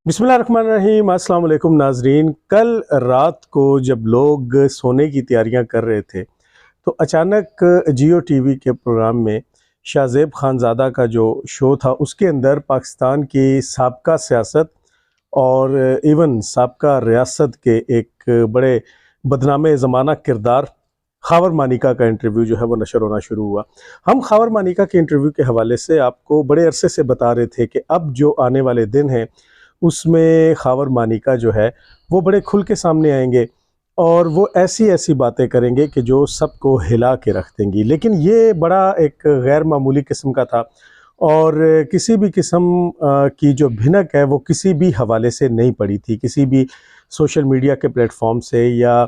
बिस्मिल्लाहिर्रहमानिर्रहीम, अस्सलाम वालेकुम नाजरीन। कल रात को जब लोग सोने की तैयारियां कर रहे थे तो अचानक जियो टीवी के प्रोग्राम में शाहज़ेब खानज़ादा का जो शो था उसके अंदर पाकिस्तान की साबका सियासत और इवन साबका रियासत के एक बड़े बदनामे ज़माना किरदार खावर मानिका का इंटरव्यू जो है वो नशर होना शुरू हुआ। हम खावर मानिका के इंटरव्यू के हवाले से आपको बड़े अरसे से बता रहे थे कि अब जो आने वाले दिन हैं उसमें खावर मानिका जो है वो बड़े खुल के सामने आएंगे और वो ऐसी ऐसी बातें करेंगे कि जो सबको हिला के रख देंगी। लेकिन ये बड़ा एक गैर मामूली किस्म का था और किसी भी किस्म की जो भिनक है वो किसी भी हवाले से नहीं पड़ी थी, किसी भी सोशल मीडिया के प्लेटफॉर्म से या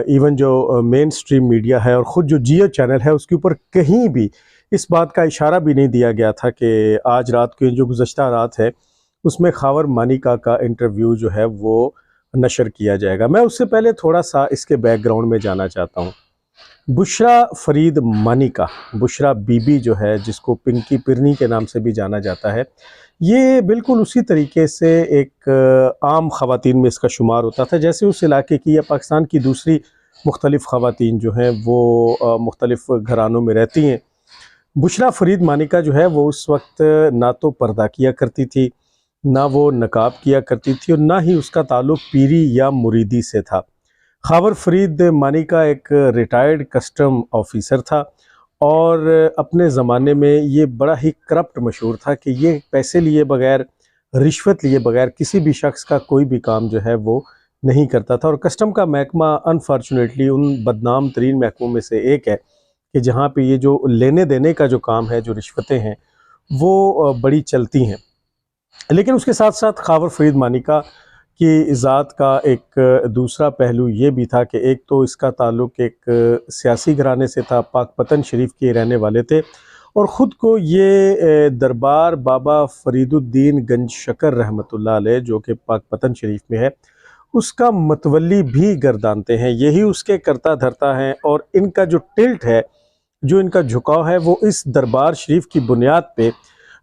इवन जो मेन स्ट्रीम मीडिया है और ख़ुद जो जियो चैनल है उसके ऊपर कहीं भी इस बात का इशारा भी नहीं दिया गया था कि आज रात की जो गुज़श्ता रात है उसमें खावर मानिका का इंटरव्यू जो है वो नशर किया जाएगा। मैं उससे पहले थोड़ा सा इसके बैकग्राउंड में जाना चाहता हूँ। बुशरा फरीद मानिका, बुशरा बीबी जो है जिसको पिंकी पिरनी के नाम से भी जाना जाता है, ये बिल्कुल उसी तरीके से एक आम ख़वातीन में इसका शुमार होता था जैसे उस इलाके की या पाकिस्तान की दूसरी मुख्तलिफ़ ख़वातीन जो हैं वो मुख्तलिफ़ घरानों में रहती हैं। बुशरा फरीद मानिका जो है वो उस वक्त ना तो पर्दा किया करती थी, ना वो नकाब किया करती थी और ना ही उसका ताल्लुक़ पीरी या मुरीदी से था। खावर फरीद मानिका एक रिटायर्ड कस्टम ऑफिसर था और अपने ज़माने में ये बड़ा ही करप्ट मशहूर था कि ये पैसे लिए बगैर, रिश्वत लिए बगैर किसी भी शख्स का कोई भी काम जो है वो नहीं करता था। और कस्टम का महकमा अनफॉर्चुनेटली उन बदनाम तरीन महकमों में से एक है कि जहाँ पे ये जो लेने देने का जो काम है, जो रिश्वतें हैं, वो बड़ी चलती हैं। लेकिन उसके साथ साथ खावर फरीद मानिका की ज़ात का एक दूसरा पहलू ये भी था कि एक तो इसका ताल्लुक़ एक सियासी घराने से था, पाकपतन शरीफ के रहने वाले थे और ख़ुद को ये दरबार बाबा फरीदुद्दीन गंज शकर रहमतुल्लाह अलैह जो कि पाकपतन शरीफ में है उसका मतवली भी गर्दानते हैं। यही उसके करता धरता हैं और इनका जो टिल्ट है, जो इनका झुकाव है, वो इस दरबार शरीफ की बुनियाद पे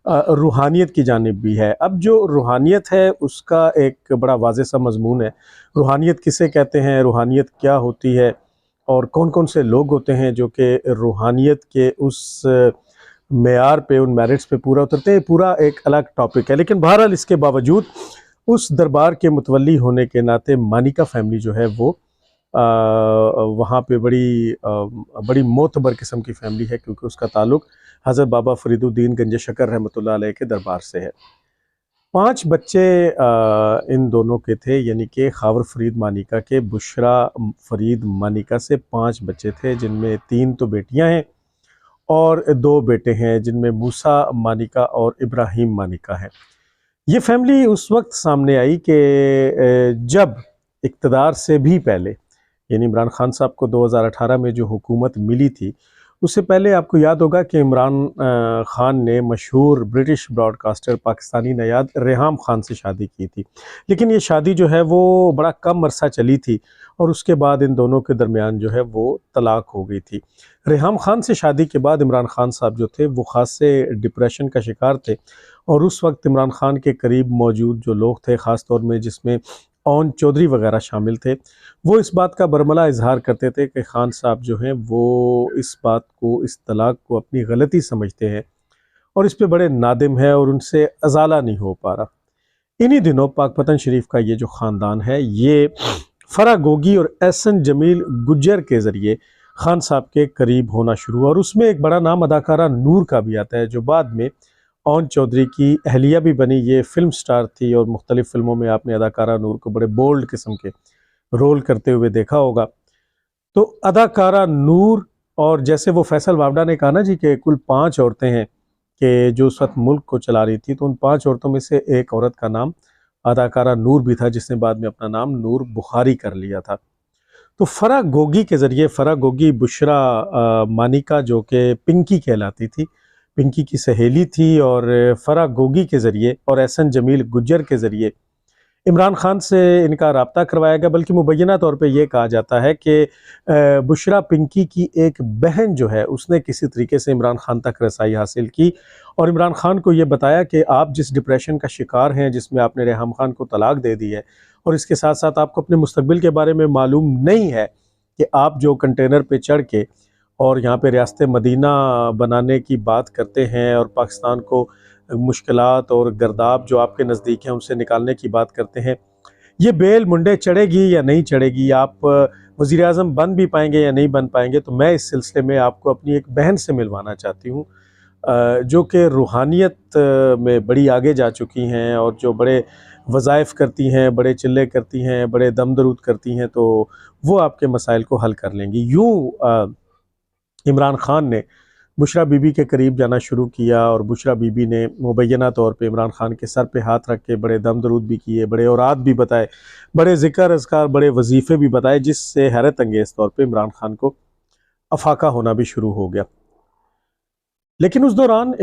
रूहानियत की जानिब भी है। अब जो रूहानियत है उसका एक बड़ा वाज़ेह सा मज़मून है। रूहानियत किसे कहते हैं, रूहानियत क्या होती है और कौन कौन से लोग होते हैं जो कि रूहानियत के उस मेयार पे, उन मेरिट्स पे पूरा उतरते हैं, पूरा एक अलग टॉपिक है। लेकिन बहरहाल इसके बावजूद उस दरबार के मुतवल्ली होने के नाते मानिका फैमिली जो है वो वहाँ पे बड़ी मोतबर किस्म की फ़ैमिली है क्योंकि उसका ताल्लुक़ हज़रत बाबा फरीदुद्दीन गंज शकर रहमतुल्लाह अलैह के दरबार से है। 5 बच्चे इन दोनों के थे, यानी कि खावर फरीद मानिका के बुशरा फरीद मानिका से 5 बच्चे थे जिनमें 3 तो बेटियां हैं और 2 बेटे हैं जिनमें मूसा मानिका और इब्राहिम मानिका है। ये फैमिली उस वक्त सामने आई कि जब इक़्तिदार से भी पहले, यानी इमरान खान साहब को 2018 में जो हुकूमत मिली थी उससे पहले आपको याद होगा कि इमरान खान ने मशहूर ब्रिटिश ब्रॉडकास्टर पाकिस्तानी नयाद रेहाम खान से शादी की थी। लेकिन ये शादी जो है वो बड़ा कम अरसा चली थी और उसके बाद इन दोनों के दरमियान जो है वो तलाक हो गई थी। रेहाम खान से शादी के बाद इमरान खान साहब जो थे वो ख़ास से डिप्रेशन का शिकार थे और उस वक्त इमरान खान के करीब मौजूद जो लोग थे, ख़ास तौर में जिसमें ओन चौधरी वगैरह शामिल थे, वो इस बात का बरमला इजहार करते थे कि खान साहब जो हैं वो इस बात को, इस तलाक को अपनी गलती समझते हैं और इस पे बड़े नादिम है और उनसे अजाला नहीं हो पा रहा। इन्हीं दिनों पाकपतन शरीफ का ये जो ख़ानदान है ये फरा गोगी और एहसन जमील गुज्जर के ज़रिए खान साहब के करीब होना शुरू हुआ और उसमें एक बड़ा नाम अदाकारा नूर का भी आता है जो बाद में ओन चौधरी की अहलिया भी बनी। ये फिल्म स्टार थी और मुख्तलिफ़ फ़िल्मों में आपने अदाकारा नूर को बड़े बोल्ड किस्म के रोल करते हुए देखा होगा। तो अदाकारा नूर और जैसे वो फैसल वावडा ने कहा ना जी कि कुल 5 औरतें हैं कि जो उस वक्त मुल्क को चला रही थी, तो उन 5 औरतों में से एक औरत का नाम अदाकारा नूर भी था जिसने बाद में अपना नाम नूर बुखारी कर लिया था। तो फरा गोगी के ज़रिए, फरा गोगी बुशरा मानिका जो कि पिंकी कहलाती थी, पिंकी की सहेली थी, और फरा गोगी के ज़रिए और एहसन जमील गुज्जर के ज़रिए इमरान खान से इनका रब्ता करवाया गया, बल्कि मुबैना तौर पे ये कहा जाता है कि बुशरा पिंकी की एक बहन जो है उसने किसी तरीके से इमरान खान तक रसाई हासिल की और इमरान खान को ये बताया कि आप जिस डिप्रेशन का शिकार हैं, जिसमें आपने रेहम खान को तलाक दे दी है और इसके साथ साथ आपको अपने मुस्तकबिल के बारे में मालूम नहीं है कि आप जो कंटेनर पे चढ़ के और यहाँ पे रियासत मदीना बनाने की बात करते हैं और पाकिस्तान को मुश्किलात और गर्दाब जो आपके नज़दीक हैं उनसे निकालने की बात करते हैं, ये बेल मुंडे चढ़ेगी या नहीं चढ़ेगी, आप वज़ीर आज़म बन भी पाएंगे या नहीं बन पाएंगे। तो मैं इस सिलसिले में आपको अपनी एक बहन से मिलवाना चाहती हूँ जो कि रूहानियत में बड़ी आगे जा चुकी हैं और जो बड़े वज़ाइफ करती हैं, बड़े चिल्ले करती हैं, बड़े दम दरूद करती हैं, तो वो आपके मसाइल को हल कर लेंगी। यूँ इमरान खान ने बुशरा बीबी के करीब जाना शुरू किया और बुशरा बीबी ने मुबैना तौर पे इमरान खान के सर पे हाथ रख के बड़े दम दरूद भी किए, बड़े औरात भी बताए, बड़े ज़िक्र अज़कार, बड़े वजीफ़े भी बताए, जिससे हैरत अंगेज़ तौर पे इमरान खान को अफाका होना भी शुरू हो गया। लेकिन उस दौरान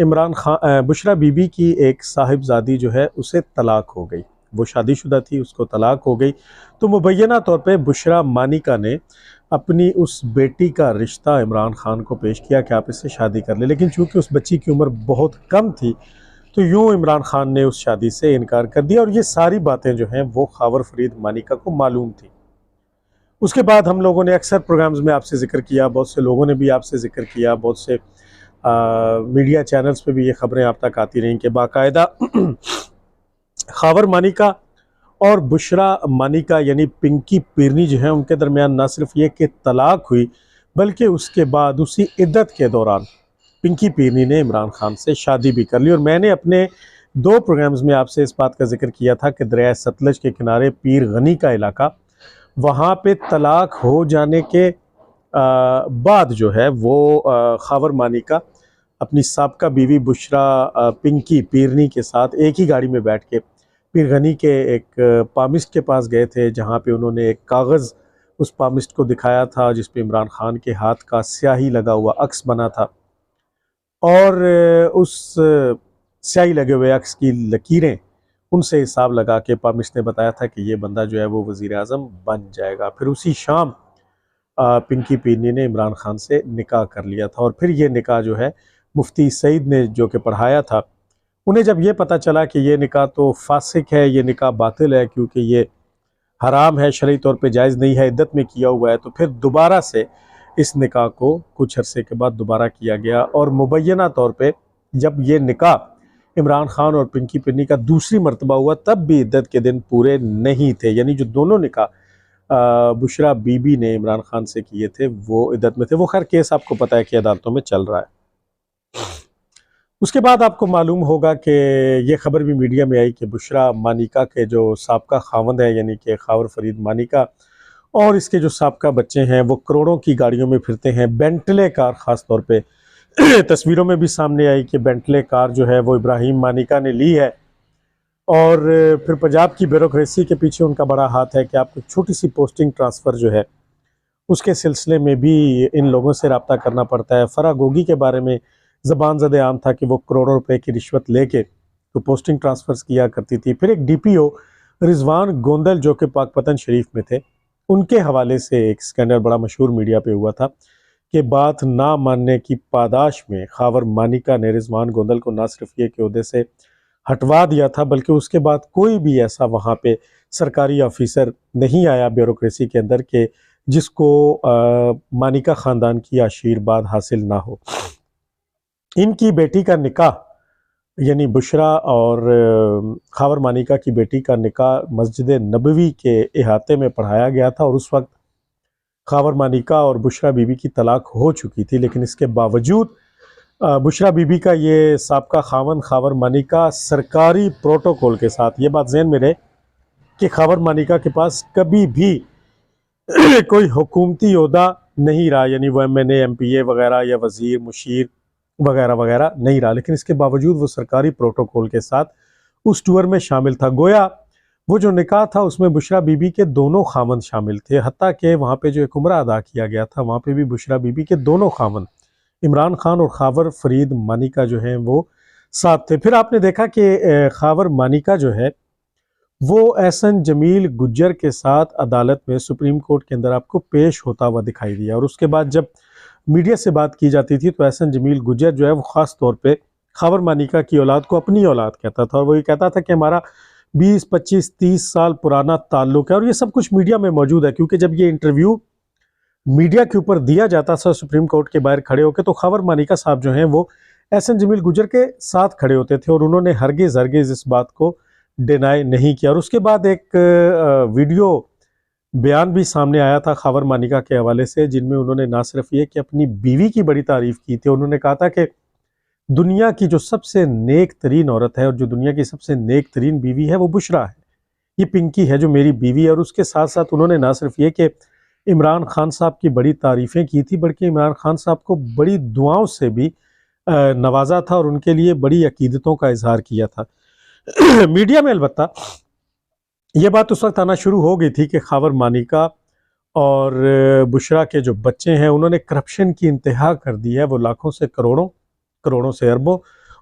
बुशरा बीबी की एक साहिबजादी जो है उसे तलाक हो गई। वो शादीशुदा थी, उसको तलाक हो गई। तो मुबैना तौर पे बुशरा मानिका ने अपनी उस बेटी का रिश्ता इमरान खान को पेश किया कि आप इससे शादी कर ले, लेकिन चूंकि उस बच्ची की उम्र बहुत कम थी तो यूँ इमरान खान ने उस शादी से इनकार कर दिया और ये सारी बातें जो हैं वो खावर फरीद मानिका को मालूम थी। उसके बाद हम लोगों ने अक्सर प्रोग्राम्स में आपसे जिक्र किया, बहुत से लोगों ने भी आपसे जिक्र किया, बहुत से मीडिया चैनल्स पे भी ये खबरें आप तक आती रहीं कि बाकायदा खावर मानिका और बुशरा मानिका यानी पिंकी पीरनी जो है उनके दरमियान ना सिर्फ ये कि तलाक हुई, बल्कि उसके बाद उसी इद्दत के दौरान पिंकी पीरनी ने इमरान खान से शादी भी कर ली। और मैंने अपने 2 प्रोग्राम्स में आपसे इस बात का जिक्र किया था कि दरिया सतलज के किनारे पीर गनी का इलाका, वहाँ पे तलाक हो जाने के बाद जो है वो खावर मानिका अपनी साबका बीवी बुशरा पिंकी पीरनी के साथ एक ही गाड़ी में बैठ के पीर गनी के एक पामिस्ट के पास गए थे, जहाँ पे उन्होंने एक कागज़ उस पामिस्ट को दिखाया था जिस पे इमरान खान के हाथ का स्याही लगा हुआ अक्स बना था और उस स्याही लगे हुए अक्स की लकीरें उनसे हिसाब लगा के पामिस्ट ने बताया था कि ये बंदा जो है वो वज़ीर आज़म बन जाएगा। फिर उसी शाम पिंकी पीरनी ने इमरान खान से निकाह कर लिया था और फिर ये निकाह जो है मुफ्ती सईद ने जो कि पढ़ाया था, उन्हें जब ये पता चला कि ये निकाह तो फासिक है, ये निकाह बातिल है क्योंकि ये हराम है, शरई तौर पे जायज़ नहीं है, इद्दत में किया हुआ है, तो फिर दोबारा से इस निकाह को कुछ अरसे के बाद दोबारा किया गया। और मुबैना तौर पे जब ये निकाह इमरान खान और पिंकी पीरनी का दूसरी मरतबा हुआ तब भी इद्दत के दिन पूरे नहीं थे, यानी जो दोनों निकाह बुशरा बीबी ने इमरान खान से किए थे वो इद्दत में थे। वो खैर केस आपको पता है कि अदालतों में चल रहा है। उसके बाद आपको मालूम होगा कि ये खबर भी मीडिया में आई कि बुशरा मानिका के जो साबका खावंद है यानी कि खावर फरीद मानिका और इसके जो साबका बच्चे हैं वो करोड़ों की गाड़ियों में फिरते हैं, बेंटले कार ख़ास तौर पे तस्वीरों में भी सामने आई कि बेंटले कार जो है वो इब्राहिम मानिका ने ली है। और फिर पंजाब की ब्यूरोक्रेसी के पीछे उनका बड़ा हाथ है कि आपको छोटी सी पोस्टिंग ट्रांसफ़र जो है उसके सिलसिले में भी इन लोगों से रब्ता करना पड़ता है। फरा गोगी के बारे में ज़बान ज़द आम था कि वो करोड़ों रुपए की रिश्वत लेके तो पोस्टिंग ट्रांसफ़र्स किया करती थी। फिर एक DPO रिजवान गोंदल जो कि पाकपतन शरीफ में थे, उनके हवाले से एक स्कैंडल बड़ा मशहूर मीडिया पे हुआ था कि बात ना मानने की पादाश में खावर मानिका ने रिजवान गोंदल को ना सिर्फ ये कि ओहदे से हटवा दिया था, बल्कि उसके बाद कोई भी ऐसा वहाँ पे सरकारी ऑफिसर नहीं आया ब्यूरोक्रेसी के अंदर के जिसको मानिका ख़ानदान की आशीर्वाद हासिल ना हो। इनकी बेटी का निकाह यानी बुशरा और खावर मानिका की बेटी का निकाह मस्जिद नबवी के इहाते में पढ़ाया गया था और उस वक्त खावर मानिका और बुशरा बीबी की तलाक हो चुकी थी। लेकिन इसके बावजूद बुशरा बीबी का ये साबका खावन खावर मानिका सरकारी प्रोटोकॉल के साथ, ये बात ज़हन में रहे कि खावर मानिका के पास कभी भी कोई हुकूमती ओहदा नहीं रहा, यानी वो MNA MPA वगैरह या वज़ीर मुशीर वगैरह वगैरह नहीं रहा, लेकिन इसके बावजूद वो सरकारी प्रोटोकॉल के साथ उस टूर में शामिल था। गोया वो जो निकाह था उसमें बुशरा बीबी के दोनों खामन शामिल थे, हत्ता कि वहाँ पे जो एक उम्रा अदा किया गया था वहाँ पे भी बुशरा बीबी के दोनों खामन इमरान खान और खावर फरीद मानिका जो हैं वो साथ थे। फिर आपने देखा कि खावर मानिका जो है वो एहसन जमील गुज्जर के साथ अदालत में सुप्रीम कोर्ट के अंदर आपको पेश होता हुआ दिखाई दिया। और उसके बाद जब मीडिया से बात की जाती थी तो एहसन जमील गुज्जर जो है वो ख़ास तौर पे खबर मानिका की औलाद को अपनी औलाद कहता था, और वो ये कहता था कि हमारा 20, 25, 30 साल पुराना ताल्लुक है। और ये सब कुछ मीडिया में मौजूद है, क्योंकि जब ये इंटरव्यू मीडिया के ऊपर दिया जाता था सुप्रीम कोर्ट के बाहर खड़े होकर, तो खबर मानिका साहब जो हैं वो एहसन जमील गुज्जर के साथ खड़े होते थे और उन्होंने हरगिज़ हरगिज़ इस बात को डिनाई नहीं किया। और उसके बाद एक वीडियो बयान भी सामने आया था खबर मानिका के हवाले से, जिनमें उन्होंने ना सिर्फ ये कि अपनी बीवी की बड़ी तारीफ की थी, उन्होंने कहा था कि दुनिया की जो सबसे नेक तरीन औरत है और जो दुनिया की सबसे नेक तरीन बीवी है वो बुशरा है, ये पिंकी है जो मेरी बीवी है। और उसके साथ साथ उन्होंने ना सिर्फ ये कि इमरान खान साहब की बड़ी तारीफ़ें की थी, बल्कि इमरान खान साहब को बड़ी दुआओं से भी नवाजा था और उनके लिए बड़ी अकीदतों का इजहार किया था। मीडिया में अलबत्ता ये बात उस वक्त आना शुरू हो गई थी कि खबर मानिका और बुशरा के जो बच्चे हैं उन्होंने करप्शन की इंतहा कर दी है। वो लाखों से करोड़ों, करोड़ों से अरबों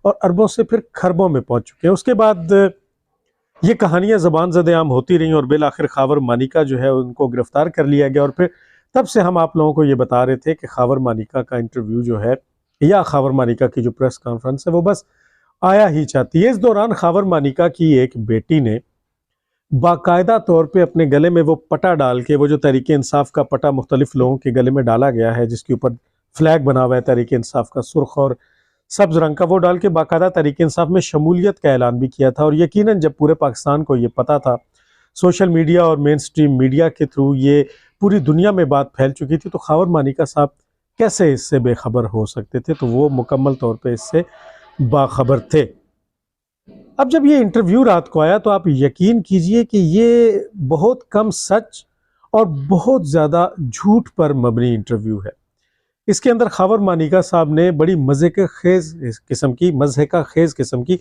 और अरबों से फिर खरबों में पहुंच चुके हैं। उसके बाद ये कहानियां ज़बान ज़द-ए-आम होती रहीं और बिल आखिर खबर मानिका जो है उनको गिरफ्तार कर लिया गया। और फिर तब से हम आप लोगों को ये बता रहे थे कि खबर मानिका का इंटरव्यू जो है या खबर मानिका की जो प्रेस कॉन्फ्रेंस है वो बस आया ही चाहती है। इस दौरान खबर मानिका की एक बेटी ने बाकायदा तौर पे अपने गले में वो पटा डाल के, वो जो तहरीक इंसाफ का पटा मुख्तलिफ लोगों के गले में डाला गया है जिसके ऊपर फ्लैग बना हुआ है तहरीक इंसाफ का, सुर्ख और सब्ज रंग का, वो डाल के बाकायदा तहरीक इंसाफ में शमूलियत का ऐलान भी किया था। और यकीनन जब पूरे पाकिस्तान को ये पता था, सोशल मीडिया और मेन स्ट्रीम मीडिया के थ्रू ये पूरी दुनिया में बात फैल चुकी थी, तो खबर मानिका साहब कैसे इससे बेखबर हो सकते थे? तो वो मुकम्मल तौर पर इससे बाखबर थे। अब जब ये इंटरव्यू रात को आया तो आप यकीन कीजिए कि ये बहुत कम सच और बहुत ज़्यादा झूठ पर मबनी इंटरव्यू है। इसके अंदर खबर मानिका साहब ने बड़ी मज़े का खेज़ किस्म की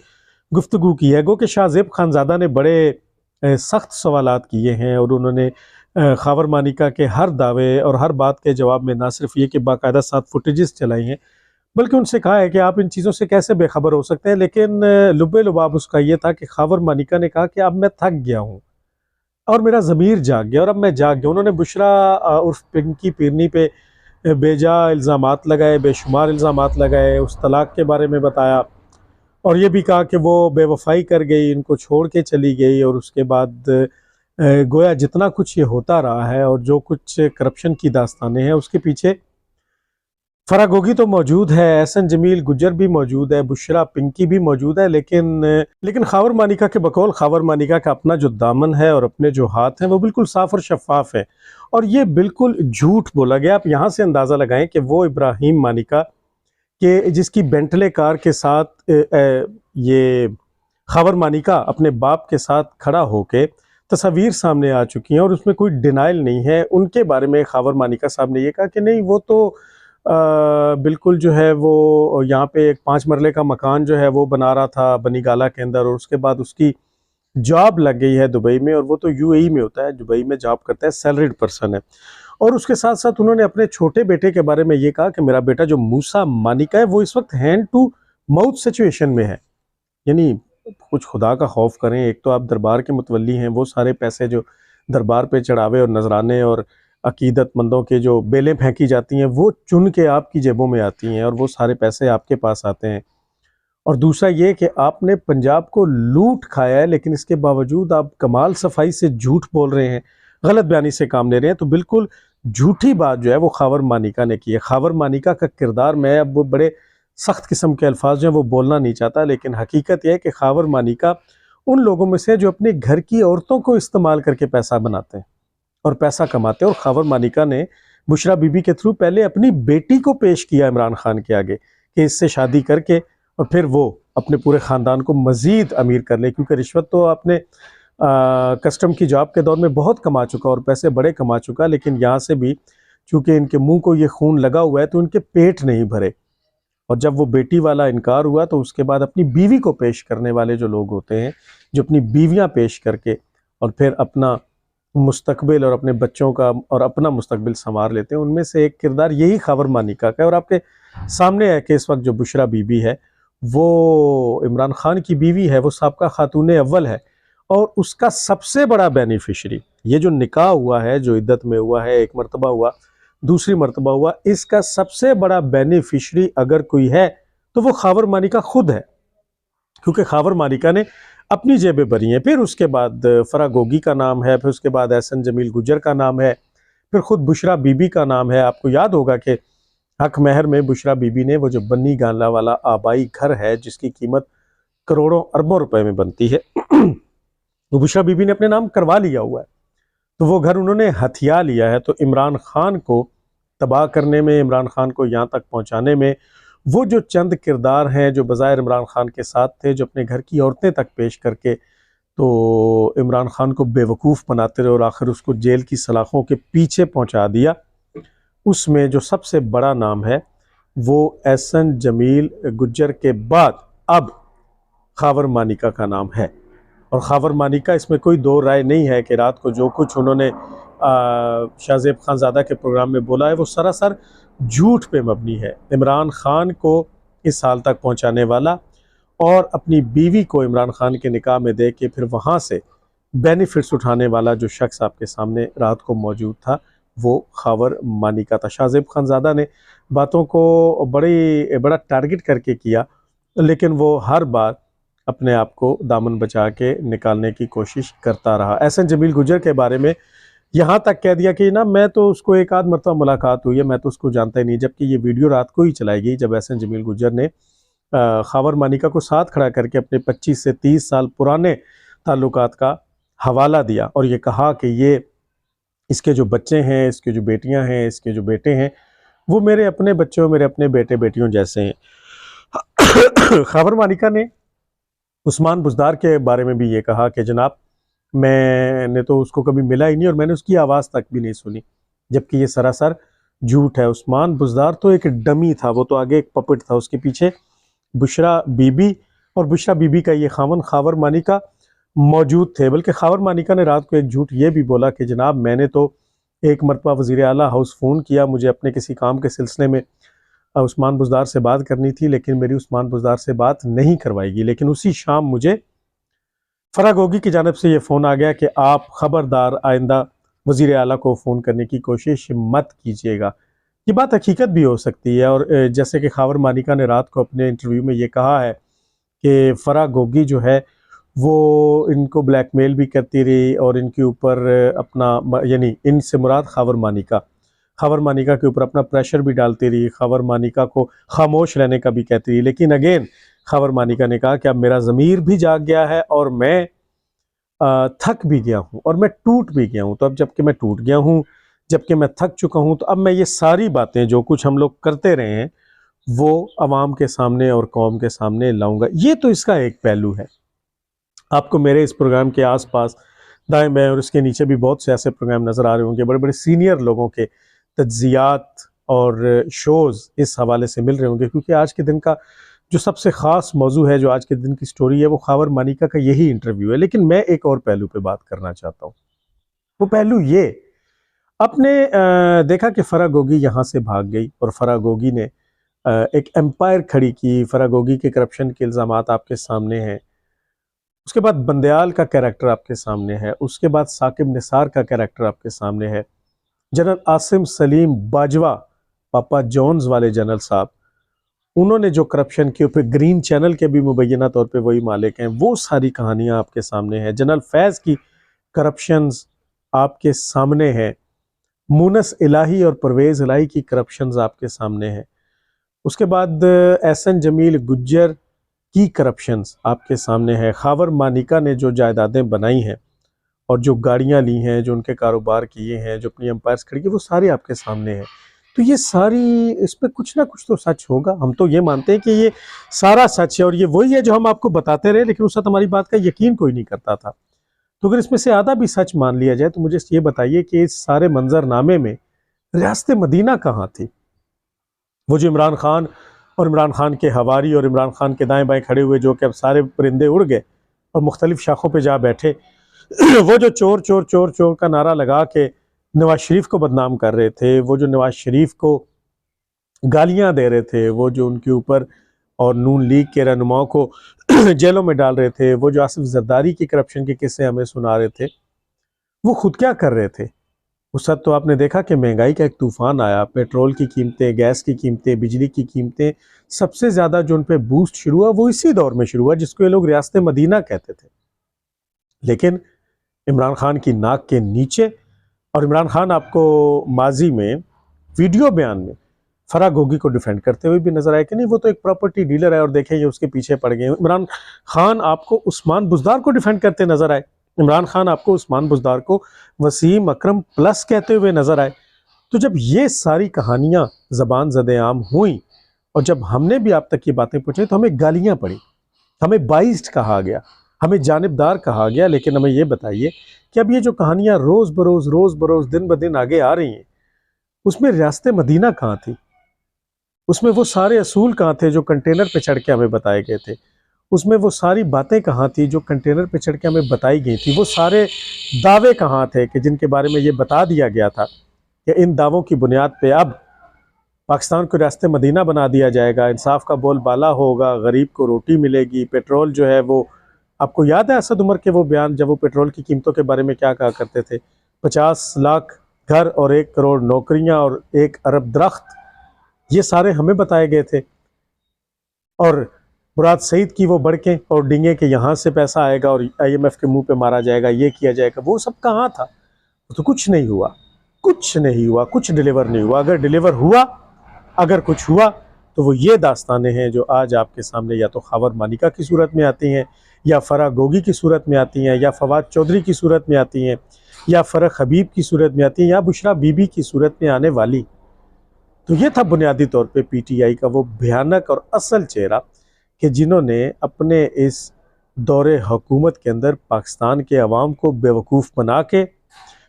गुफ्तगू की है। गो कि शाहज़ेब खानज़ादा ने बड़े सख्त सवालात किए हैं और उन्होंने खबर मानिका के हर दावे और हर बात के जवाब में ना सिर्फ ये कि बाकायदा 7 फुटेजेस चलाई हैं, बल्कि उनसे कहा है कि आप इन चीज़ों से कैसे बेखबर हो सकते हैं। लेकिन लुब्बे लुबाब उसका ये था कि खबर मानिका ने कहा कि अब मैं थक गया हूँ और मेरा ज़मीर जाग गया और अब मैं जाग गया। उन्होंने बुशरा उर्फ पिंकी पीरनी पे बेजा इल्ज़ामात लगाए, बेशुमार इल्ज़ामात लगाए, उस तलाक के बारे में बताया और ये भी कहा कि वो बेवफाई कर गई, इनको छोड़ के चली गई। और उसके बाद गोया जितना कुछ ये होता रहा है और जो कुछ करप्शन की दास्तानें हैं उसके पीछे फरागोगी तो मौजूद है, एहसन जमील गुज्जर भी मौजूद है, बुशरा पिंकी भी मौजूद है। लेकिन खबर मानिका के बकौल खबर मानिका का अपना जो दामन है और अपने जो हाथ हैं वो बिल्कुल साफ और शफाफ है और ये बिल्कुल झूठ बोला गया। आप यहाँ से अंदाज़ा लगाएं कि वो इब्राहिम मानिका के जिसकी बेंटले कार के साथ ये खबर मानिका अपने बाप के साथ खड़ा होके तस्वीर सामने आ चुकी हैं और उसमें कोई डिनाइल नहीं है। उनके बारे में खबर मानिका साहब ने ये कहा कि नहीं वो तो बिल्कुल जो है वो यहाँ पे एक 5 मरले का मकान जो है वो बना रहा था बनीगाला के अंदर और उसके बाद उसकी जॉब लग गई है दुबई में और वो तो यूएई में होता है, दुबई में जॉब करता है, सैलरीड पर्सन है। और उसके साथ साथ उन्होंने अपने छोटे बेटे के बारे में ये कहा कि मेरा बेटा जो मूसा मानिका है वो इस वक्त हैंड टू माउथ सिचुएशन में है। यानी कुछ खुदा का खौफ करें, एक तो आप दरबार के मुतवल्ली हैं, वो सारे पैसे जो दरबार पे चढ़ावे और नजराने और अकीदतमंदों के जो बेलें फेंकी जाती हैं वो चुन के आपकी जेबों में आती हैं और वो सारे पैसे आपके पास आते हैं। और दूसरा ये कि आपने पंजाब को लूट खाया है, लेकिन इसके बावजूद आप कमाल सफाई से झूठ बोल रहे हैं, गलत बयानी से काम ले रहे हैं। तो बिल्कुल झूठी बात जो है वो खबर मानिका ने की है। खबर मानिका का किरदार, मैं अब वो बड़े सख्त किस्म के अल्फाज जो हैं वो बोलना नहीं चाहता, लेकिन हकीकत यह है कि खबर मानिका उन लोगों में से जो अपने घर की औरतों को इस्तेमाल करके पैसा बनाते हैं और पैसा कमाते हैं। और खबर मानिका ने बुशरा बीबी के थ्रू पहले अपनी बेटी को पेश किया इमरान खान के आगे कि इससे शादी करके और फिर वो अपने पूरे ख़ानदान को मज़ीद अमीर कर ले, क्योंकि रिश्वत तो आपने कस्टम की जॉब के दौर में बहुत कमा चुका और पैसे बड़े कमा चुका, लेकिन यहाँ से भी चूँकि इनके मुंह को ये खून लगा हुआ है तो इनके पेट नहीं भरे। और जब वो बेटी वाला इनकार हुआ तो उसके बाद अपनी बीवी को पेश करने वाले जो लोग होते हैं, जो अपनी बीवियाँ पेश करके और फिर अपना मुस्तकबिल और अपने बच्चों का और अपना मुस्तकबिल संवार लेते हैं, उनमें से एक किरदार यही खबर मानिका का है। और आपके सामने है कि इस वक्त जो बुशरा बीबी है वो इमरान खान की बीवी है, वो साबका खातून अव्वल है और उसका सबसे बड़ा बेनिफिशरी, ये जो निकाह हुआ है, जो इद्दत में हुआ है, एक मरतबा हुआ, दूसरी मरतबा हुआ, इसका सबसे बड़ा बेनिफिशरी अगर कोई है तो वो खावर मानिका खुद है, क्योंकि खावर मानिका ने अपनी जेबें भरी हैं। फिर उसके बाद फरा गोगी का नाम है, फिर उसके बाद एहसन जमील गुज्जर का नाम है, फिर खुद बुशरा बीबी का नाम है। आपको याद होगा कि हक महर में बुशरा बीबी ने वो जो बन्नी गांला वाला आबाई घर है जिसकी कीमत करोड़ों अरबों रुपए में बनती है, वो बुशरा बीबी ने अपने नाम करवा लिया हुआ है। तो वो घर उन्होंने हथिया लिया है। तो इमरान खान को तबाह करने में, इमरान खान को यहाँ तक पहुँचाने में वो जो चंद किरदार हैं जो बज़ाहिर इमरान खान के साथ थे, जो अपने घर की औरतें तक पेश करके तो इमरान खान को बेवकूफ़ बनाते रहे और आखिर उसको जेल की सलाखों के पीछे पहुँचा दिया, उसमें जो सबसे बड़ा नाम है वो एहसन जमील गुज्जर के बाद अब खावर मानिका का नाम है। और खावर मानिका, इसमें कोई दो राय नहीं है कि रात को जो कुछ उन्होंने शाहज़ेब खानज़ादा के प्रोग्राम में बोला है वो सरासर झूठ पे मबनी है। इमरान खान को इस हाल तक पहुंचाने वाला और अपनी बीवी को इमरान खान के निकाह में दे के फिर वहाँ से बेनिफिट्स उठाने वाला जो शख्स आपके सामने रात को मौजूद था वो खावर मानिका था। शाहज़ेब खानज़ादा ने बातों को बड़ा टारगेट करके किया, लेकिन वो हर बार अपने आप को दामन बचा के निकालने की कोशिश करता रहा। एहसन जमील गुज्जर के बारे में यहाँ तक कह दिया कि ना मैं तो उसको एक आध मरतबा मुलाकात हुई है, मैं तो उसको जानता ही नहीं, जबकि ये वीडियो रात को ही चलाई गई जब एहसन जमील गुज्जर ने खावर मानिका को साथ खड़ा करके अपने 25 से 30 साल पुराने ताल्लुकात का हवाला दिया और ये कहा कि ये इसके जो बच्चे हैं, इसके जो बेटियां हैं, इसके जो बेटे हैं, वो मेरे अपने बच्चों, मेरे अपने बेटे बेटियों जैसे हैं। खावर मानिका ने उस्मान बुज़दार के बारे में भी ये कहा कि जनाब मैंने तो उसको कभी मिला ही नहीं और मैंने उसकी आवाज़ तक भी नहीं सुनी, जबकि ये सरासर झूठ है। उस्मान बुज़दार तो एक डमी था, वो तो आगे एक पपेट था, उसके पीछे बुशरा बीबी और बुशरा बीबी का ये खावन खावर मानिका मौजूद थे। बल्कि खावर मानिका ने रात को एक झूठ ये भी बोला कि जनाब मैंने तो एक मरतबा वज़ीर आला हाउस फ़ोन किया, मुझे अपने किसी काम के सिलसिले में उस्मान बुज़दार से बात करनी थी, लेकिन मेरी उस्मान बुज़दार से बात नहीं करवाएगी। लेकिन उसी शाम मुझे फरा गोगी की जानब से ये फ़ोन आ गया कि आप ख़बरदार आइंदा वज़ीर आला को फ़ोन करने की कोशिश मत कीजिएगा। ये बात हकीकत भी हो सकती है। और जैसे कि खावर मानिका ने रात को अपने इंटरव्यू में ये कहा है कि फरा गोगी जो है वो इनको ब्लैकमेल भी करती रही और इनके ऊपर अपना, यानी इनसे मुराद खावर मानिका के ऊपर अपना प्रेशर भी डालती रही, खावर मानिका को खामोश रहने का भी कहती रही। लेकिन अगेन खावर मानिका ने कहा कि अब मेरा ज़मीर भी जाग गया है और मैं थक भी गया हूँ और मैं टूट भी गया हूँ। तो अब जबकि मैं टूट गया हूँ, जबकि मैं थक चुका हूँ, तो अब मैं ये सारी बातें जो कुछ हम लोग करते रहे हैं वो अवाम के सामने और कौम के सामने लाऊंगा। ये तो इसका एक पहलू है। आपको मेरे इस प्रोग्राम के आसपास दाएं बाएं और इसके नीचे भी बहुत से ऐसे प्रोग्राम नज़र आ रहे होंगे, बड़े बड़े सीनियर लोगों के तज्जियात और शोज़ इस हवाले से मिल रहे होंगे, क्योंकि आज के दिन का जो सबसे ख़ास मौजू है, जो आज के दिन की स्टोरी है, वो खावर मानिका का यही इंटरव्यू है। लेकिन मैं एक और पहलू पे बात करना चाहता हूँ। वो पहलू ये, आपने देखा कि फरा गोगी यहाँ से भाग गई और फरा गोगी ने एक एम्पायर खड़ी की। फरा गोगी के करप्शन के इल्ज़ामात आपके सामने हैं। उसके बाद बंदयाल का कैरेक्टर आपके सामने है। उसके बाद साकिब निसार का कैरेक्टर आपके सामने है। General Asim Salim Bajwa, Papa John's वाले जनरल साहब, उन्होंने जो करप्शन के ऊपर ग्रीन चैनल के भी मुबैना तौर पे वही मालिक हैं, वो सारी कहानियाँ आपके सामने हैं। जनरल फैज़ की करप्शंस आपके सामने है। मुनस इलाही और परवेज़ इलाही की करप्शंस आपके सामने हैं। उसके बाद एहसन जमील गुज्जर की करप्शंस आपके सामने है। खावर मानिका ने जो जायदादें बनाई हैं और जो गाड़ियाँ ली हैं, जो उनके कारोबार किए हैं, जो अपनी एम्पायर्स खड़ी की, वो सारे आपके सामने हैं। तो ये सारी, इस पर कुछ ना कुछ तो सच होगा। हम तो ये मानते हैं कि ये सारा सच है और ये वही है जो हम आपको बताते रहे, लेकिन उस वक्त हमारी बात का यकीन कोई नहीं करता था। तो अगर इसमें से आधा भी सच मान लिया जाए तो मुझे ये बताइए कि इस सारे मंजरनामे में रियासत मदीना कहाँ थी? वो जो इमरान खान और इमरान खान के हवारी और इमरान खान के दाएं बाएं खड़े हुए, जो कि अब सारे परिंदे उड़ गए और मुख्तलिफ शाखों पर जा बैठे, वो जो चोर चोर चोर चोर का नारा लगा के नवाज शरीफ को बदनाम कर रहे थे, वो जो नवाज शरीफ को गालियां दे रहे थे, वो जो उनके ऊपर और नून लीग के रहनुमाओं को जेलों में डाल रहे थे, वो जो आसिफ जरदारी की करप्शन के किस्से हमें सुना रहे थे, वो खुद क्या कर रहे थे। उस वक्त तो आपने देखा कि महंगाई का एक तूफान आया, पेट्रोल की कीमतें, गैस की कीमतें, बिजली की कीमतें, सबसे ज़्यादा जो उन पर बूस्ट शुरू हुआ वो इसी दौर में शुरू हुआ जिसको ये लोग रियासत मदीना कहते थे। लेकिन इमरान खान की नाक के नीचे, और इमरान खान आपको माजी में वीडियो बयान में फराह घोगी को डिफेंड करते हुए भी नजर आए कि नहीं वो तो एक प्रॉपर्टी डीलर है और देखें ये उसके पीछे पड़ गए। इमरान खान आपको उस्मान बुज़दार को डिफेंड करते नजर आए। इमरान खान आपको उस्मान बुज़दार को वसीम अकरम प्लस कहते हुए नजर आए। तो जब ये सारी कहानियां ज़बान ज़द-ए-आम हुई और जब हमने भी आप तक ये बातें पहुंची तो हमें गालियां पड़ी, हमें बाइस्ड कहा गया, हमें जानिबदार कहा गया। लेकिन हमें ये बताइए कि अब ये जो कहानियां रोज़ बरोज़ दिन ब दिन आगे आ रही हैं, उसमें रियासत मदीना कहाँ थी? उसमें वो सारे असूल कहाँ थे जो कंटेनर पे चढ़ के हमें बताए गए थे? उसमें वो सारी बातें कहाँ थी जो कंटेनर पे चढ़ के हमें बताई गई थी? वो सारे दावे कहाँ थे कि जिनके बारे में ये बता दिया गया था कि इन दावों की बुनियाद पे अब पाकिस्तान को रियासत मदीना बना दिया जाएगा, इंसाफ का बोलबाला होगा, गरीब को रोटी मिलेगी, पेट्रोल जो है वो, आपको याद है असद उमर के वो बयान जब वो पेट्रोल की कीमतों के बारे में क्या कहा करते थे? 50 लाख घर और 1 करोड़ नौकरियां और 1 अरब दरख्त, ये सारे हमें बताए गए थे। और मुराद सईद की वो बड़कें और डिंगे के यहाँ से पैसा आएगा और IMF के मुंह पे मारा जाएगा, ये किया जाएगा, वो सब कहाँ था? तो कुछ नहीं हुआ, कुछ नहीं हुआ, कुछ डिलीवर नहीं हुआ। अगर डिलीवर हुआ, अगर कुछ हुआ तो वो ये दास्तानें हैं जो आज आपके सामने या तो खावर मानिका की सूरत में आती हैं, या फराह गोगी की सूरत में आती हैं, या फवाद चौधरी की सूरत में आती हैं, या फरख हबीब की सूरत में आती हैं, या बुशरा बीबी की सूरत में आने वाली। तो ये था बुनियादी तौर पे PTI का वो भयानक और असल चेहरा कि जिन्होंने अपने इस दौरे हुकूमत के अंदर पाकिस्तान के अवाम को बेवकूफ़ बना के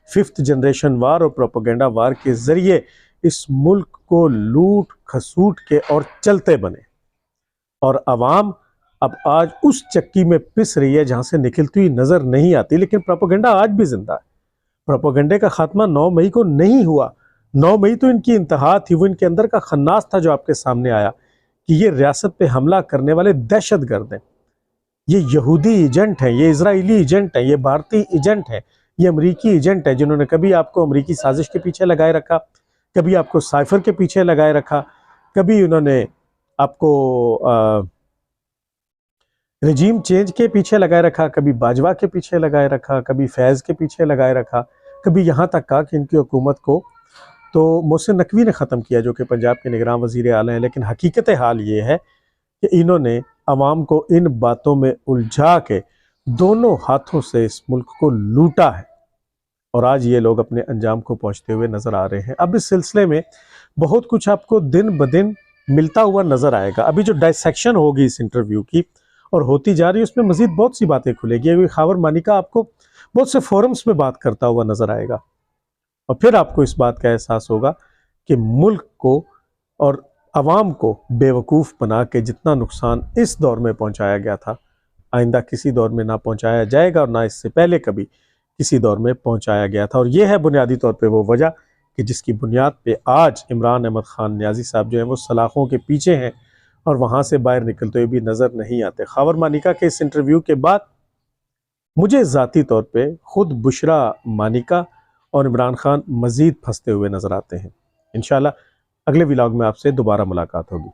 5th जनरेशन वार और प्रोपेगेंडा वार के ज़रिए इस मुल्क को लूट खसूट के और चलते बने। और अवाम अब आज उस चक्की में पिस रही है जहाँ से निकलती हुई नज़र नहीं आती। लेकिन प्रोपेगेंडा आज भी जिंदा है। प्रोपेगेंडे का खात्मा 9 मई को नहीं हुआ। 9 मई तो इनकी इंतहा थी, वो इनके अंदर का खन्नास था जो आपके सामने आया कि ये रियासत पे हमला करने वाले दहशतगर्द हैं, ये यहूदी एजेंट हैं, ये इजरायली एजेंट हैं, ये भारतीय एजेंट हैं, ये अमरीकी एजेंट है जिन्होंने कभी आपको अमरीकी साजिश के पीछे लगाए रखा, कभी आपको साइफर के पीछे लगाए रखा, कभी उन्होंने आपको रजीम चेंज के पीछे लगाए रखा, कभी बाजवा के पीछे लगाए रखा, कभी फैज़ के पीछे लगाए रखा, कभी यहाँ तक कहा कि इनकी हुकूमत को तो मोहसिन नकवी ने ख़त्म किया जो कि पंजाब के निगरान वज़ीर आला हैं। लेकिन हकीकत हाल ये है कि इन्होंने अवाम को इन बातों में उलझा के दोनों हाथों से इस मुल्क को लूटा है और आज ये लोग अपने अंजाम को पहुँचते हुए नज़र आ रहे हैं। अब इस सिलसिले में बहुत कुछ आपको दिन ब दिन मिलता हुआ नज़र आएगा। अभी जो डायसेक्शन होगी इस इंटरव्यू की और होती जा रही है उसमें मज़ीद बहुत सी बातें खुलेगी। अभी खावर मानिका आपको बहुत से फोरम्स में बात करता हुआ नज़र आएगा और फिर आपको इस बात का एहसास होगा कि मुल्क को और अवाम को बेवकूफ़ बना के जितना नुकसान इस दौर में पहुंचाया गया था, आइंदा किसी दौर में ना पहुंचाया जाएगा और ना इससे पहले कभी किसी दौर में पहुंचाया गया था। और ये है बुनियादी तौर पे वो वजह कि जिसकी बुनियाद पे आज इमरान अहमद ख़ान नियाज़ी साहब जो हैं वो सलाखों के पीछे हैं और वहाँ से बाहर निकलते हुए भी नज़र नहीं आते। खावर मानिका के इस इंटरव्यू के बाद मुझे ज़ाती तौर पर ख़ुद बुशरा मानिका और इमरान खान मज़ीद फंसते हुए नज़र आते हैं। इंशाल्लाह अगले व्लॉग में आपसे दोबारा मुलाकात होगी।